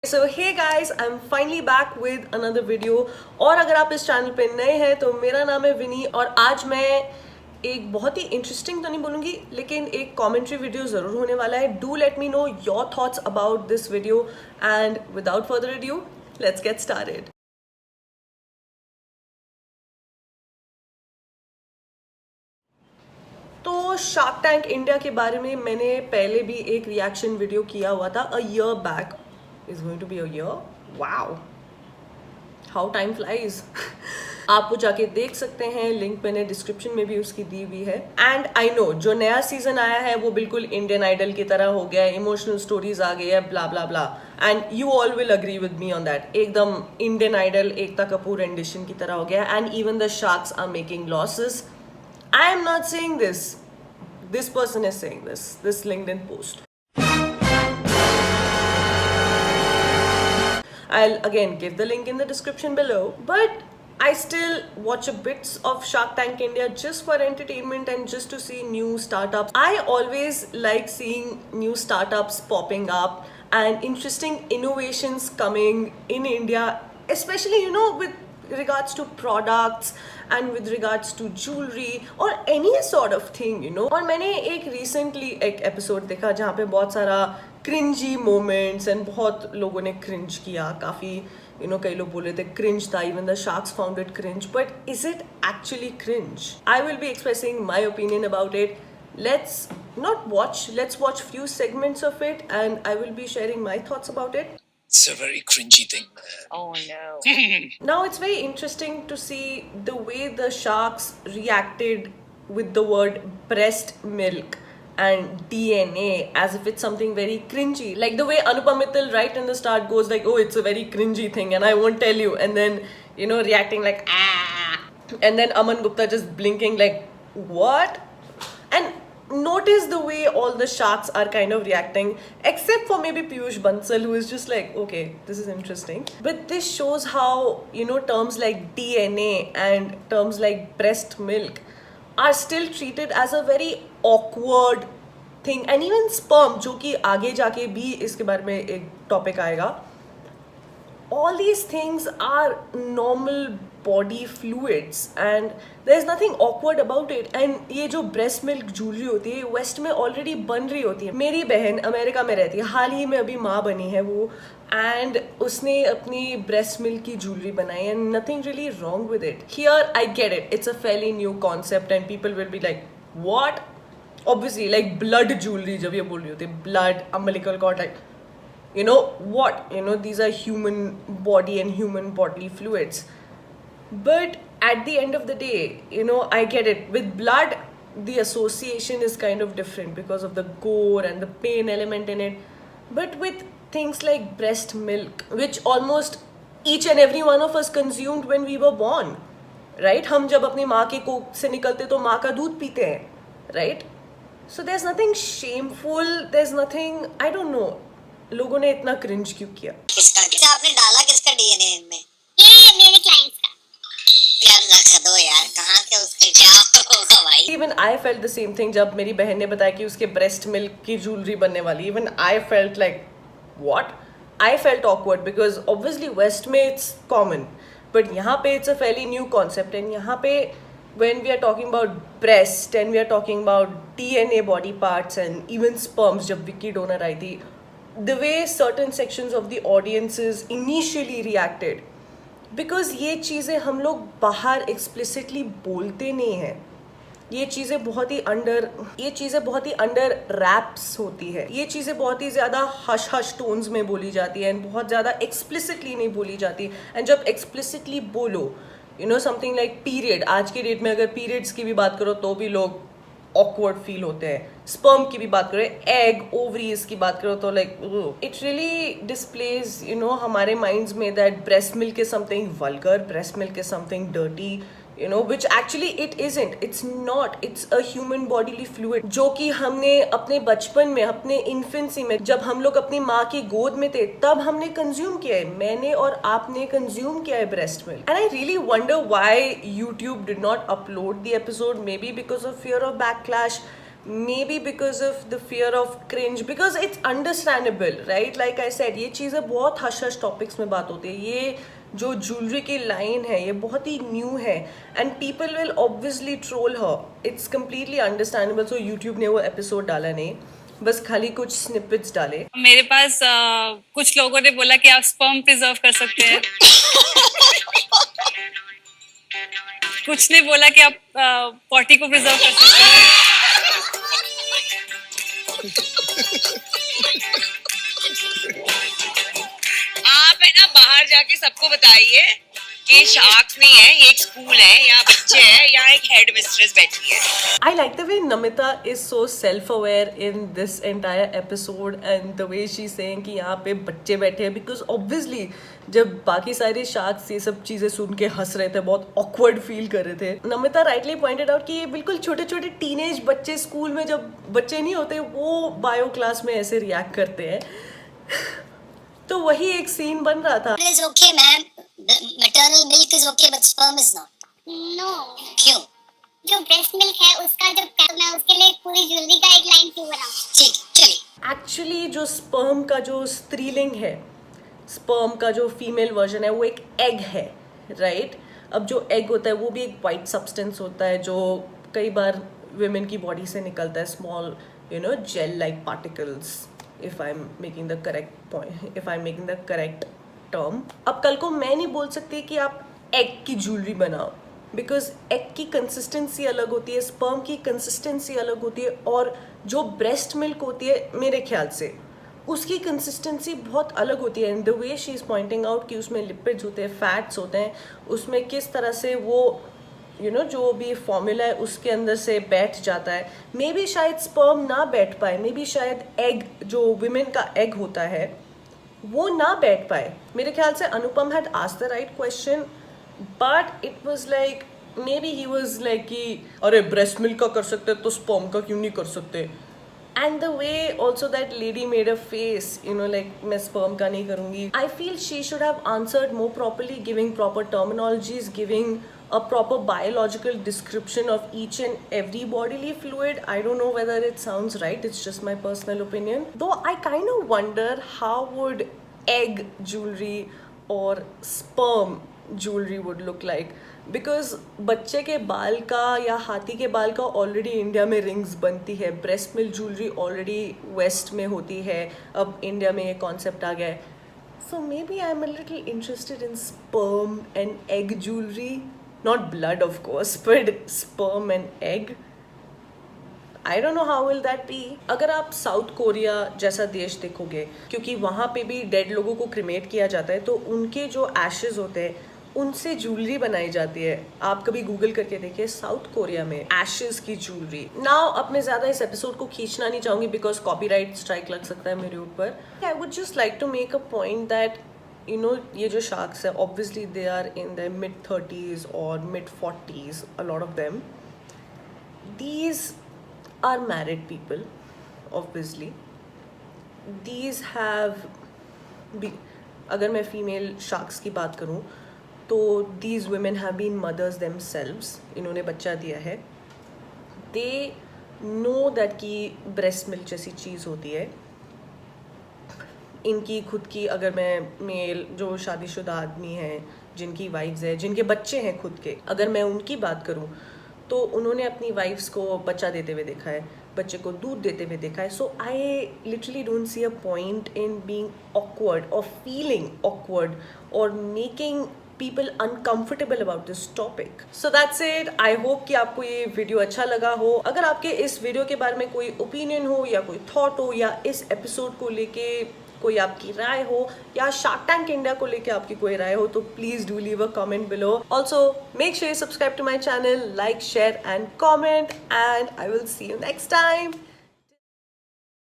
So hey guys, I'm finally back with another video। और अगर आप इस चैनल पे नए हैं तो मेरा नाम है विनी और आज मैं एक बहुत ही इंटरेस्टिंग तो नहीं बोलूँगी लेकिन एक कमेंट्री वीडियो ज़रूर होने वाला है। Do let me know your thoughts about this video and without further adieu let's get started. तो शार्क टैंक इंडिया के बारे में मैंने पहले भी एक रिएक्शन वीडियो किया हुआ था a year back. Is going to be a year. Wow, how time flies. आप वो जाके देख सकते हैं, लिंक मैंने डिस्क्रिप्शन में भी उसकी दी हुई है। एंड आई नो जो नया सीजन आया है वो बिल्कुल इंडियन आइडल की तरह हो गया है, इमोशनल स्टोरीज आ गई है, blah blah blah, and you all will agree with me on that. एकदम Indian Idol Ekta Kapoor edition की तरह हो गया है and even the sharks are making losses. I am not saying this. This person is saying this. This LinkedIn post. I'll again give the link in the description below. But I still watch a bits of Shark Tank India just for entertainment and just to see new startups. I always like seeing new startups popping up and interesting innovations coming in India, especially with regards to products and with regards to jewelry or any sort of thing. और मैंने एक recently एक episode देखा जहाँ पे बहुत सारा cringy moments and बहुत लोगों ने cringe किया काफ़ी, कई लोग बोले थे cringe था, even the sharks found it cringe, but is it actually cringe? I will be expressing my opinion about it. Let's watch few segments of it and I will be sharing my thoughts about it. It's a very cringy thing, man. Oh no. Now it's very interesting to see the way the sharks reacted with the word breast milk and DNA as if it's something very cringy. Like the way Anupam Mittal right in the start goes like, oh, it's a very cringy thing and I won't tell you. And then, reacting like, ah. And then Aman Gupta just blinking like, what? And notice the way all the sharks are kind of reacting, except for maybe Piyush Bansal, who is just like, okay, this is interesting. But this shows how, terms like DNA and terms like breast milk are still treated as a very awkward thing. And even sperm, जो कि आगे जाके भी इसके बारे में एक topic आएगा, all these things are normal body fluids and there is nothing awkward about it. And ये जो breast milk jewelry होती है वेस्ट में ऑलरेडी बन रही होती है। मेरी बहन अमेरिका में रहती है, हाल ही में अभी माँ बनी है वो, एंड उसने अपनी breast milk की jewelry बनाई and nothing really wrong with it. Here I get it, it's a fairly new concept and people will be like, what? Obviously like blood jewelry, जब ये बोल रही होती है blood, umbilical cord, like what, these are human body and human bodily fluids. But at the end of the day, I get it. With blood, the association is kind of different because of the gore and the pain element in it. But with things like breast milk, which almost each and every one of us consumed when we were born, right? हम जब अपनी माँ के कोख से निकलते तो माँ का दूध पीते हैं, right? So there's nothing shameful, there's nothing, I don't know, लोगों ने इतना cringe क्यों किया? किसका आपने डाला किसका डीएनए इनमें? ये मेरे क्लाइंट्स का। यार रख दो यार, कहाँ के उसके क्या होगा भाई? Even I felt the same thing जब मेरी बहन ने बताया कि उसके breast milk की jewelry बनने वाली। Even I felt like, what? I felt awkward because obviously West में it's common, but यहाँ पे it's a fairly new concept and यहाँ पे when we are talking about breast and we are talking about DNA body parts and even sperms, जब Vicky donor आई थी, the way certain sections of the audiences initially reacted, because ये चीज़ें हम लोग बाहर explicitly बोलते नहीं हैं, ये चीज़ें बहुत ही अंडर रैप्स होती है, ये चीज़ें बहुत ही ज़्यादा हश हश टोन्स में बोली जाती है एंड बहुत ज़्यादा एक्सप्लिसिटली नहीं बोली जाती। एंड जब एक्सप्लिसिटली बोलो, समथिंग लाइक पीरियड, आज की डेट में अगर पीरियड्स की भी बात करो तो भी लोग ऑकवर्ड फील होते हैं, स्पर्म की भी बात करो, एग ओवरीज की बात करो तो लाइक इट रियली डिस्प्लेज हमारे माइंड्स में that breast milk is something vulgar, breast milk is something dirty, which actually it isn't, it's not, it's a human bodily fluid जो कि हमने अपने बचपन में, अपने इन्फेंसी में, जब हम लोग अपनी माँ की गोद में थे तब हमने कंज्यूम किया है, मैंने और आपने कंज्यूम किया है breast milk. And I really wonder why YouTube did not upload the episode, maybe because of fear of backlash, maybe because of the fear of cringe, because it's understandable, right? Like I said, ये चीज़ें बहुत hush hush topics में बात होती है. ये जो jewellery की लाइन है ये बहुत ही न्यू है and people will obviously troll her. It's completely understandable. So YouTube ने वो एपिसोड डाला नहीं, बस खाली कुछ स्निपेट्स डाले. मेरे पास कुछ लोगों ने बोला कि आप स्पर्म प्रिजर्व कर सकते हैं. कुछ ने बोला कि आप पॉटी को प्रिजर्व कर सकते हैं. आप है ना बाहर जाके सबको बताइए कि शार्क नहीं है, ये एक स्कूल है, यहाँ बच्चे हैं, यहाँ एक हेड मिस्ट्रेस बैठी है. I like the way Namita is so self-aware in this entire episode and the way she's saying कि यहाँ पे बच्चे बैठे हैं, because obviously जब बाकी सारे शार्क्स ये सब चीज़ें सुन के हंस रहे थे, बहुत awkward फील कर रहे थे, नमिता राइटली पॉइंटेड आउट कि ये बिल्कुल छोटे छोटे टीनेज बच्चे स्कूल में जब बच्चे नहीं होते वो बायो क्लास में ऐसे रिएक्ट करते हैं. तो वही एक सीन बन रहा था. It is okay, ma'am. The maternal milk is okay, but sperm is not. No. क्यों? जो ब्रेस्ट मिल्क है उसका जो मैं उसके लिए पूरी ज्वेलरी का एक लाइन क्यों बनाऊं? ठीक, चलिए. एक्चुअली जो स्पर्म का जो स्त्रीलिंग है, स्पर्म का जो फीमेल वर्जन है वो एक एग है, राइट? अब जो एग होता है वो भी एक वाइट सब्सटेंस होता है जो कई बार विमेन की बॉडी से निकलता है, small gel like particles, if I'm making the correct point, if I'm making the correct term. अब कल को मैं नहीं बोल सकती कि आप एग की ज्वेलरी बनाओ, बिकॉज एग की कंसिस्टेंसी अलग होती है, स्पर्म की कंसिस्टेंसी अलग होती है, और जो ब्रेस्ट मिल्क होती है मेरे ख्याल से उसकी कंसिस्टेंसी बहुत अलग होती है. And the way she is pointing out कि उसमें लिपिड्स होते हैं, फैट्स होते हैं, उसमें किस तरह से वो जो भी फॉर्मूला है उसके अंदर से बैठ जाता है. मे बी शायद स्पर्म ना बैठ पाए, मे बी शायद एग जो विमेन का एग होता है वो ना बैठ पाए. मेरे ख्याल से Anupam had asked the right question, but it was like maybe he was like कि अरे ब्रेस्ट मिल्क का कर सकते तो स्पर्म का क्यों नहीं कर सकते. And the way also that lady made a face, like मैं sperm का नहीं करूँगी. I feel she should have answered more properly, giving proper terminologies, giving a proper biological description of each and every bodily fluid. I don't know whether it sounds right. It's just my personal opinion. Though I kind of wonder how would egg jewelry or sperm jewelry would look like. Because बच्चे के बाल का या हाथी के बाल का already India में रिंग्स बनती है, breast milk jewellery already waste में होती है, अब इंडिया में ये कॉन्सेप्ट आ गया है. So maybe I am a little interested in sperm and egg jewellery, not blood of course, but sperm and egg. I don't know how will that be. अगर आप साउथ कोरिया जैसा देश देखोगे, क्योंकि वहाँ पे भी डेड लोगों को क्रिमेट किया जाता है, तो उनके जो एशेज होते हैं उनसे ज्वेलरी बनाई जाती है. आप कभी गूगल करके देखिए साउथ कोरिया में एशेज की ज्वेलरी. नाउ अब मैं ज़्यादा इस एपिसोड को खींचना नहीं चाहूँगी बिकॉज कॉपीराइट स्ट्राइक लग सकता है मेरे ऊपर. I would just like to make a point that ये जो शार्क्स है obviously they are in the mid-30s और mid-40s, a lot of them. These are married people, obviously. These have अगर मैं फीमेल शार्क्स की बात करूँ तो these women have been mothers themselves. इन्होंने बच्चा दिया है. They know that कि ब्रेस्ट मिल्क जैसी चीज़ होती है. इनकी खुद की, अगर मैं मेल जो शादीशुदा आदमी हैं, जिनकी वाइफ्स हैं, जिनके बच्चे हैं खुद के, अगर मैं उनकी बात करूँ तो उन्होंने अपनी वाइफ्स को बच्चा देते हुए देखा है, बच्चे को दूध देते हुए देखा है. So I literally don't see a point in being awkward और फीलिंग ऑकवर्ड और making people uncomfortable about this topic. So that's it. I hope कि आपको ये वीडियो अच्छा लगा हो. अगर आपके इस वीडियो के बारे में कोई ओपिनियन हो या कोई थॉट हो या इस एपिसोड को लेके कोई आपकी राय हो या शार्क टैंक इंडिया को लेके आपकी कोई राय हो तो please do leave a comment below. Also make sure you subscribe to my channel, like, share and comment, and I will see you next time.